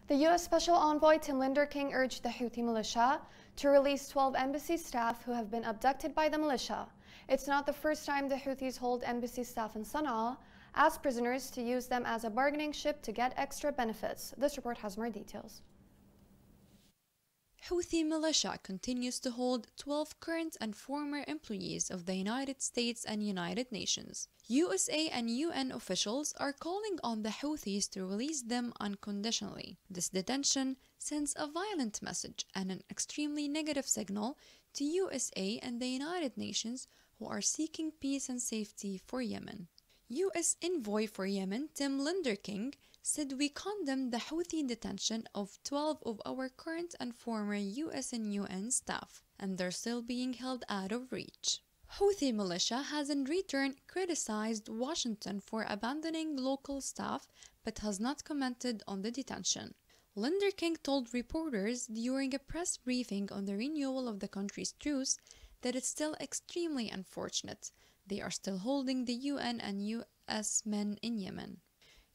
The U.S. Special Envoy Tim King urged the Houthi militia to release 12 embassy staff who have been abducted by the militia. It's not the first time the Houthis hold embassy staff in Sana'a as prisoners to use them as a bargaining chip to get extra benefits. This report has more details. Houthi militia continues to hold 12 current and former employees of the United States and United Nations. USA and UN officials are calling on the Houthis to release them unconditionally. This detention sends a violent message and an extremely negative signal to USA and the United Nations, who are seeking peace and safety for Yemen. U.S. Envoy for Yemen, Tim King, said we condemn the Houthi detention of 12 of our current and former U.S. and UN staff, and they're still being held out of reach. Houthi militia has in return criticized Washington for abandoning local staff but has not commented on the detention. King told reporters during a press briefing on the renewal of the country's truce that it's still extremely unfortunate they are still holding the UN and US men in Yemen.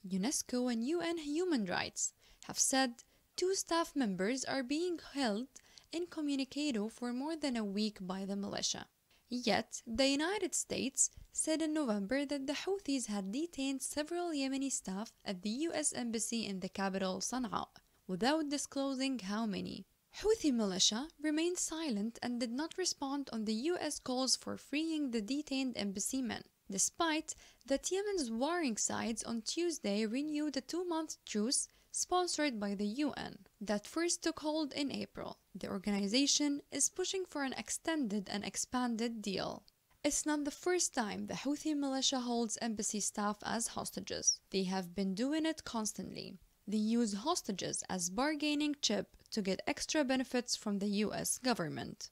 UNESCO and UN Human Rights have said 2 staff members are being held incommunicado for more than a week by the militia. Yet, the United States said in November that the Houthis had detained several Yemeni staff at the US Embassy in the capital Sana'a, without disclosing how many. Houthi militia remained silent and did not respond on the US calls for freeing the detained embassy men, despite that Yemen's warring sides on Tuesday renewed a 2-month truce sponsored by the UN that first took hold in April. The organization is pushing for an extended and expanded deal. It's not the first time the Houthi militia holds embassy staff as hostages. They have been doing it constantly. They use hostages as bargaining chip to get extra benefits from the US government.